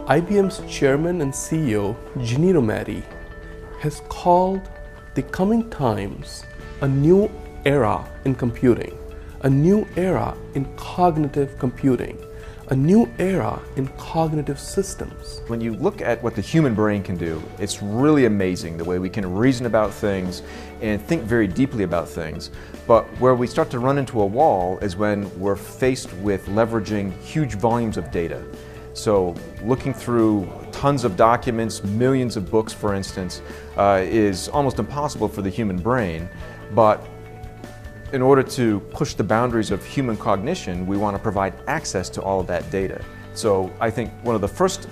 IBM's chairman and CEO, Ginni Rometty, has called the coming times a new era in computing, a new era in cognitive computing, a new era in cognitive systems. When you look at what the human brain can do, it's really amazing the way we can reason about things and think very deeply about things. But where we start to run into a wall is when we're faced with leveraging huge volumes of data. So looking through tons of documents, millions of books, for instance, is almost impossible for the human brain. But in order to push the boundaries of human cognition, we want to provide access to all of that data. So I think one of the first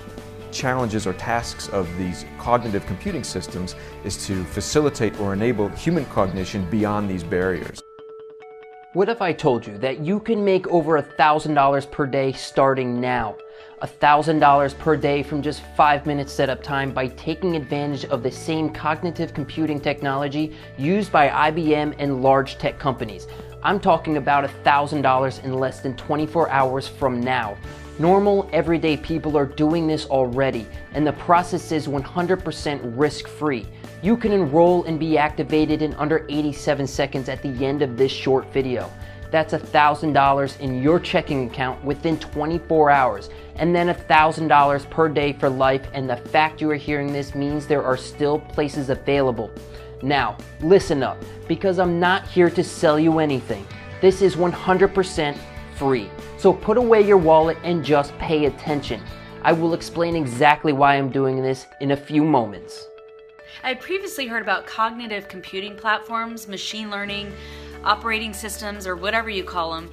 challenges or tasks of these cognitive computing systems is to facilitate or enable human cognition beyond these barriers. What if I told you that you can make over $1,000 per day starting now? $1,000 per day from just 5 minutes setup time by taking advantage of the same cognitive computing technology used by IBM and large tech companies. I'm talking about $1,000 in less than 24 hours from now. Normal, everyday people are doing this already, and the process is 100% risk-free. You can enroll and be activated in under 87 seconds at the end of this short video. That's $1,000 in your checking account within 24 hours, and then $1,000 per day for life, and the fact you are hearing this means there are still places available. Now, listen up, because I'm not here to sell you anything. This is 100% free. So put away your wallet and just pay attention. I will explain exactly why I'm doing this in a few moments. I had previously heard about cognitive computing platforms, machine learning, operating systems, or whatever you call them,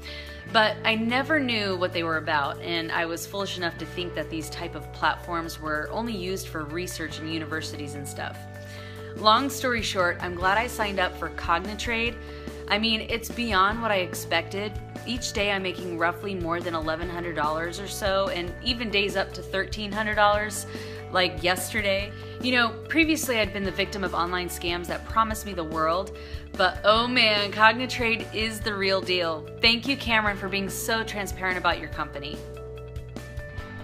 but I never knew what they were about, and I was foolish enough to think that these type of platforms were only used for research in universities and stuff. Long story short, I'm glad I signed up for Cognitrade. I mean, it's beyond what I expected. Each day I'm making roughly more than $1,100 or so, and even days up to $1,300, like yesterday. You know, previously I'd been the victim of online scams that promised me the world, but oh man, Cognitrade is the real deal. Thank you, Cameron, for being so transparent about your company.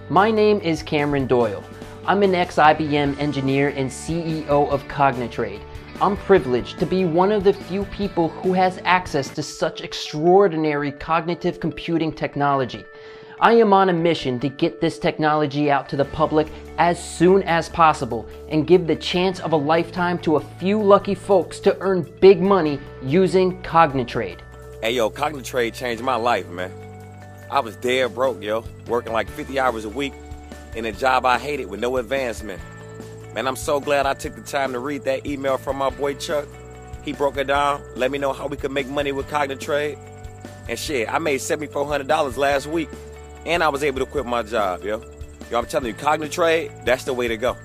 My name is Cameron Doyle. I'm an ex-IBM engineer and CEO of Cognitrade. I'm privileged to be one of the few people who has access to such extraordinary cognitive computing technology. I am on a mission to get this technology out to the public as soon as possible and give the chance of a lifetime to a few lucky folks to earn big money using Cognitrade. Hey yo, Cognitrade changed my life, man. I was dead broke, yo, working like 50 hours a week in a job I hated with no advancement. Man, I'm so glad I took the time to read that email from my boy Chuck. He broke it down, let me know how we could make money with Cognitrade. And shit, I made $7,400 last week, and I was able to quit my job, yo. Yo, I'm telling you, Cognitrade, that's the way to go.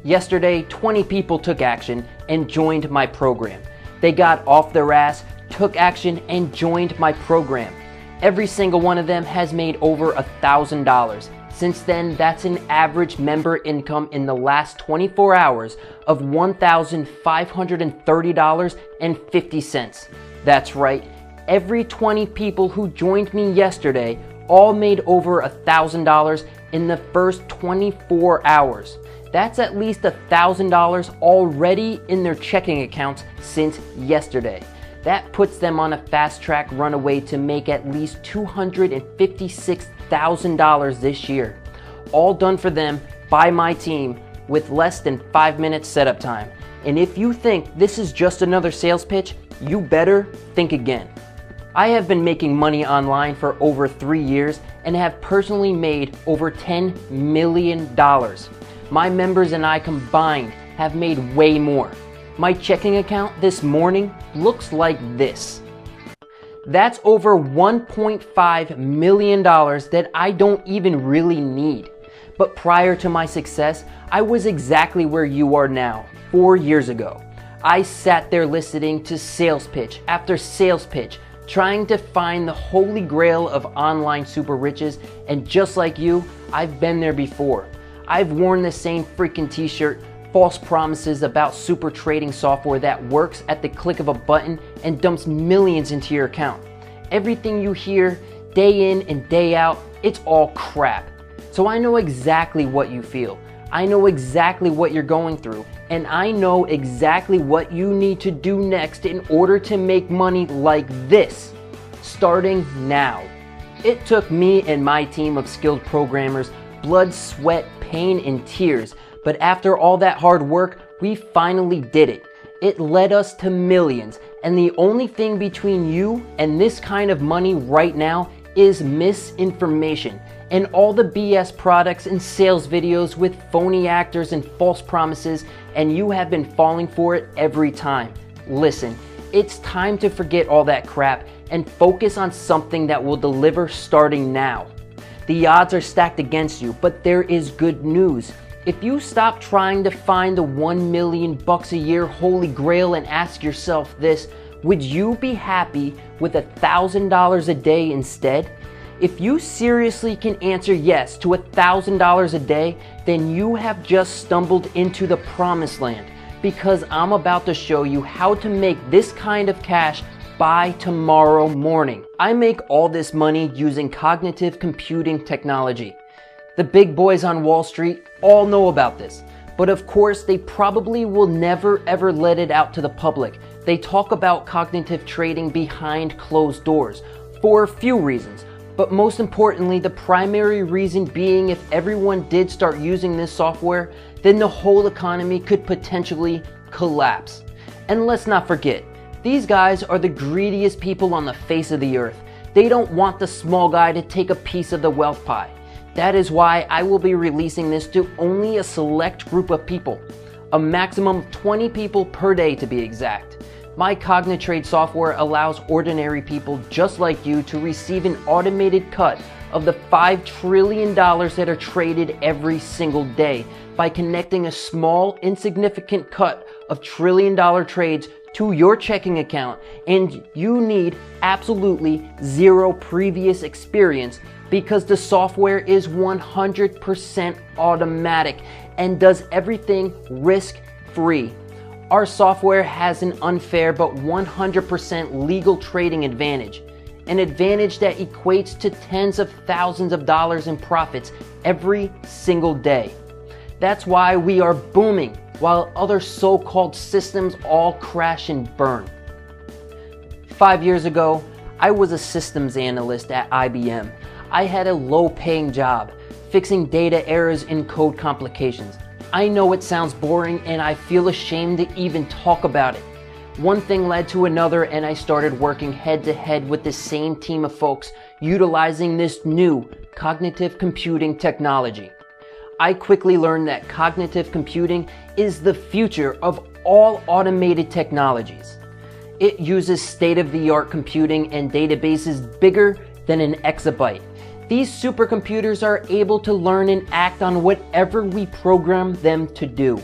Yesterday, 20 people took action and joined my program. They got off their ass, took action, and joined my program. Every single one of them has made over $1,000. Since then, that's an average member income in the last 24 hours of $1,530.50. That's right, every 20 people who joined me yesterday all made over $1,000 in the first 24 hours. That's at least $1,000 already in their checking accounts since yesterday. That puts them on a fast track runaway to make at least $256,000 this year. All done for them by my team with less than 5 minutes setup time. And if you think this is just another sales pitch, you better think again. I have been making money online for over 3 years and have personally made over $10 million. My members and I combined have made way more. My checking account this morning looks like this. That's over $1.5 million that I don't even really need. But prior to my success, I was exactly where you are now, 4 years ago. I sat there listening to sales pitch after sales pitch, trying to find the holy grail of online super riches, and just like you, I've been there before. I've worn the same freaking t-shirt, false promises about super trading software that works at the click of a button and dumps millions into your account. Everything you hear day in and day out, it's all crap. So I know exactly what you feel. I know exactly what you're going through, and I know exactly what you need to do next in order to make money like this, starting now. It took me and my team of skilled programmers blood, sweat, pain, and tears, but after all that hard work, we finally did it. It led us to millions, and the only thing between you and this kind of money right now is misinformation and all the BS products and sales videos with phony actors and false promises, and you have been falling for it every time. Listen, it's time to forget all that crap and focus on something that will deliver starting now. The odds are stacked against you, but there is good news. If you stop trying to find the $1 million a year holy grail and ask yourself this, would you be happy with $1,000 a day instead? If you seriously can answer yes to $1,000 a day, then you have just stumbled into the promised land, because I'm about to show you how to make this kind of cash by tomorrow morning. I make all this money using cognitive computing technology. The big boys on Wall Street all know about this, but of course they probably will never ever let it out to the public. They talk about cognitive trading behind closed doors for a few reasons, but most importantly, the primary reason being if everyone did start using this software, then the whole economy could potentially collapse. And let's not forget, these guys are the greediest people on the face of the earth. They don't want the small guy to take a piece of the wealth pie. That is why I will be releasing this to only a select group of people, a maximum of 20 people per day to be exact. My CogniTrade software allows ordinary people just like you to receive an automated cut of the $5 trillion that are traded every single day by connecting a small, insignificant cut of trillion-dollar trades to your checking account, and you need absolutely zero previous experience because the software is 100% automatic and does everything risk-free. Our software has an unfair but 100% legal trading advantage, an advantage that equates to tens of thousands of dollars in profits every single day. That's why we are booming while other so-called systems all crash and burn. 5 years ago, I was a systems analyst at IBM. I had a low-paying job, fixing data errors and code complications. I know it sounds boring and I feel ashamed to even talk about it. One thing led to another and I started working head-to-head with the same team of folks utilizing this new cognitive computing technology. I quickly learned that cognitive computing is the future of all automated technologies. It uses state-of-the-art computing and databases bigger than an exabyte. These supercomputers are able to learn and act on whatever we program them to do.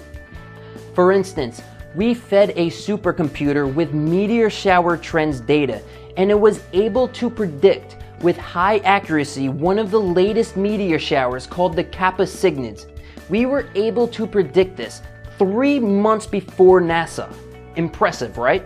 For instance, we fed a supercomputer with meteor shower trends data, and it was able to predict with high accuracy one of the latest meteor showers called the Kappa Cygnids. We were able to predict this 3 months before NASA. Impressive, right?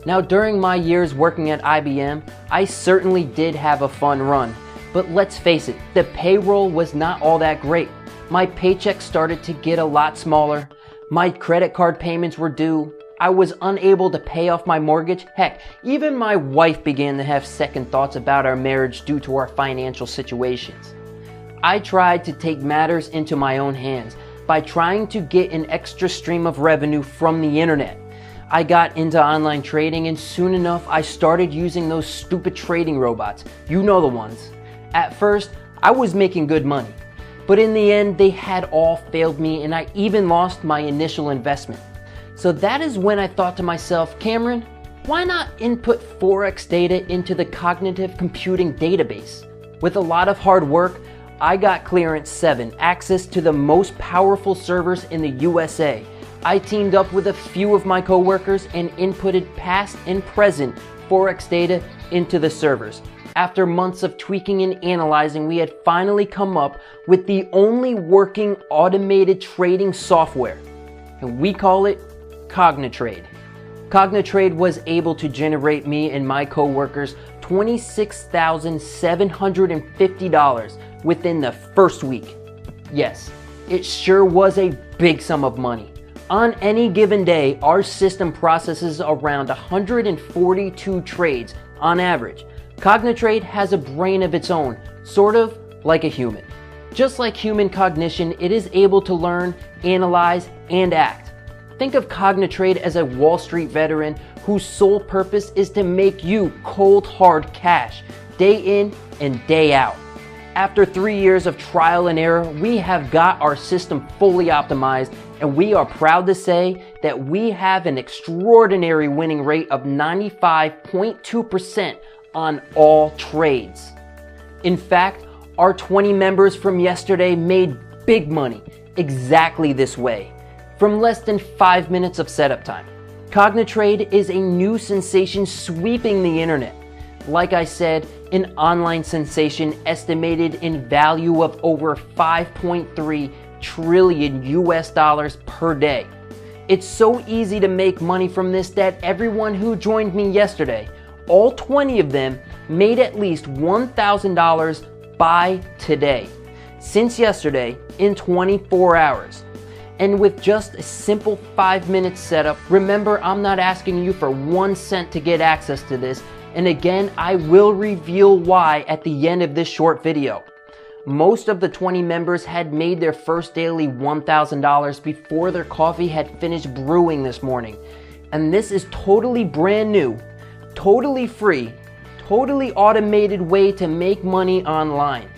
Now, during my years working at IBM, I certainly did have a fun run. But let's face it, the payroll was not all that great. My paycheck started to get a lot smaller. My credit card payments were due. I was unable to pay off my mortgage. Heck, even my wife began to have second thoughts about our marriage due to our financial situations. I tried to take matters into my own hands by trying to get an extra stream of revenue from the internet. I got into online trading, and soon enough I started using those stupid trading robots. You know the ones. At first, I was making good money, but in the end, they had all failed me and I even lost my initial investment. So that is when I thought to myself, Cameron, why not input Forex data into the cognitive computing database? With a lot of hard work, I got Clearance 7, access to the most powerful servers in the USA. I teamed up with a few of my coworkers and inputted past and present Forex data into the servers. After months of tweaking and analyzing, we had finally come up with the only working automated trading software, and we call it CogniTrade. CogniTrade was able to generate me and my coworkers $26,750 within the first week. Yes, it sure was a big sum of money. On any given day, our system processes around 142 trades on average. Cognitrade has a brain of its own, sort of like a human. Just like human cognition, it is able to learn, analyze, and act. Think of Cognitrade as a Wall Street veteran whose sole purpose is to make you cold hard cash, day in and day out. After 3 years of trial and error, we have got our system fully optimized, and we are proud to say that we have an extraordinary winning rate of 95.2% on all trades. In fact, our 20 members from yesterday made big money exactly this way, from less than 5 minutes of setup time. Cognitrade is a new sensation sweeping the internet. Like I said, an online sensation estimated in value of over 5.3 trillion US dollars per day. It's so easy to make money from this that everyone who joined me yesterday, all 20 of them, made at least $1,000 by today, since yesterday, in 24 hours. And with just a simple 5-minute setup, remember, I'm not asking you for 1 cent to get access to this, and again, I will reveal why at the end of this short video. Most of the 20 members had made their first daily $1,000 before their coffee had finished brewing this morning. And this is totally brand new, totally free, totally automated way to make money online.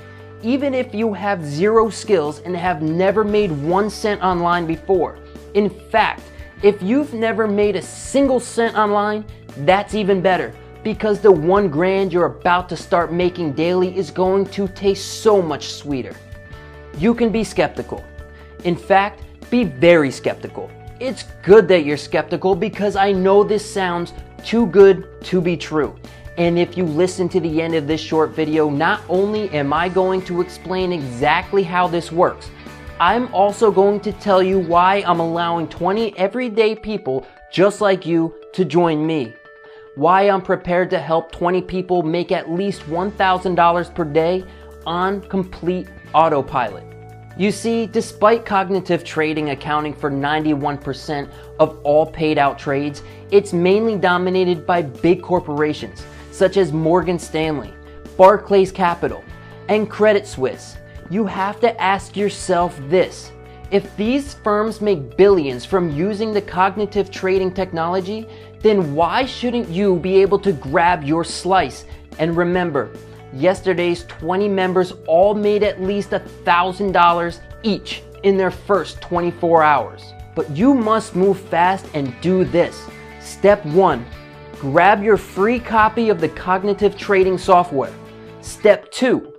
Even if you have 0 skills and have never made 1 cent online before. In fact, if you've never made a single cent online, that's even better, because the $1 grand you're about to start making daily is going to taste so much sweeter. You can be skeptical. In fact, be very skeptical. It's good that you're skeptical because I know this sounds too good to be true. And if you listen to the end of this short video, not only am I going to explain exactly how this works, I'm also going to tell you why I'm allowing 20 everyday people just like you to join me. Why I'm prepared to help 20 people make at least $1,000 per day on complete autopilot. You see, despite cognitive trading accounting for 91% of all paid out trades, it's mainly dominated by big corporations such as Morgan Stanley, Barclays Capital, and Credit Suisse. You have to ask yourself this: if these firms make billions from using the cognitive trading technology, then why shouldn't you be able to grab your slice? And remember, yesterday's 20 members all made at least $1,000 each in their first 24 hours. But you must move fast and do this. Step 1. Grab your free copy of the cognitive trading software. Step 2.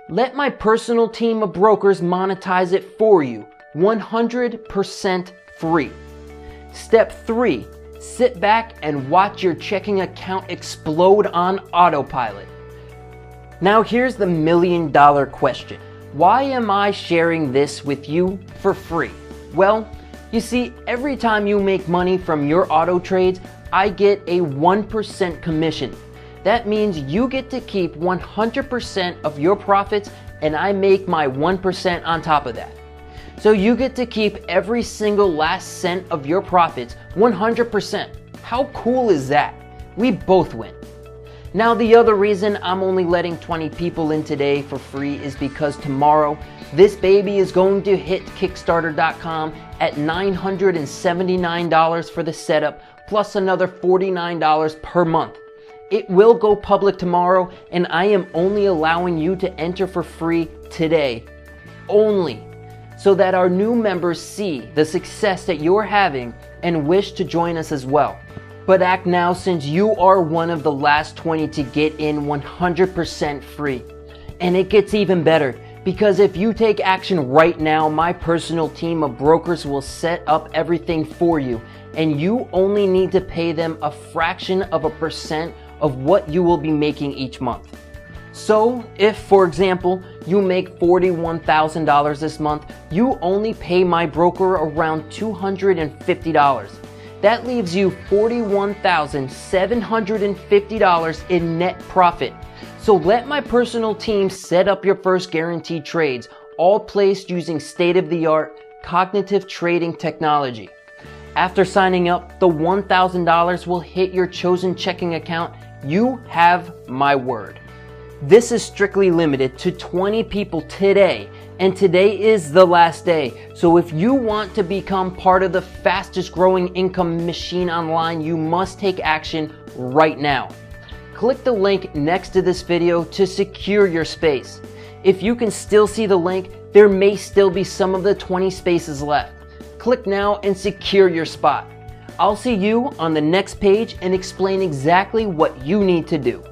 Let my personal team of brokers monetize it for you, 100% free. Step 3. Sit back and watch your checking account explode on autopilot. Now here's the $1 million question. Why am I sharing this with you for free? Well, you see, every time you make money from your auto trades, I get a 1% commission. That means you get to keep 100% of your profits and I make my 1% on top of that. So you get to keep every single last cent of your profits 100%. How cool is that? We both win. Now the other reason I'm only letting 20 people in today for free is because tomorrow this baby is going to hit Kickstarter.com at $979 for the setup plus another $49 per month. It will go public tomorrow and I am only allowing you to enter for free today. Only. So that our new members see the success that you're having and wish to join us as well. But act now since you are one of the last 20 to get in 100% free. And it gets even better because if you take action right now, my personal team of brokers will set up everything for you and you only need to pay them a fraction of a percent of what you will be making each month. So if, for example, you make $41,000 this month, you only pay my broker around $250. That leaves you $41,750 in net profit. So let my personal team set up your first guaranteed trades. all placed using state-of-the-art cognitive trading technology. After signing up, the $1,000 will hit your chosen checking account. You have my word. This is strictly limited to 20 people today, and today is the last day. So if you want to become part of the fastest growing income machine online, you must take action right now. Click the link next to this video to secure your space. If you can still see the link, there may still be some of the 20 spaces left. Click now and secure your spot. I'll see you on the next page and explain exactly what you need to do.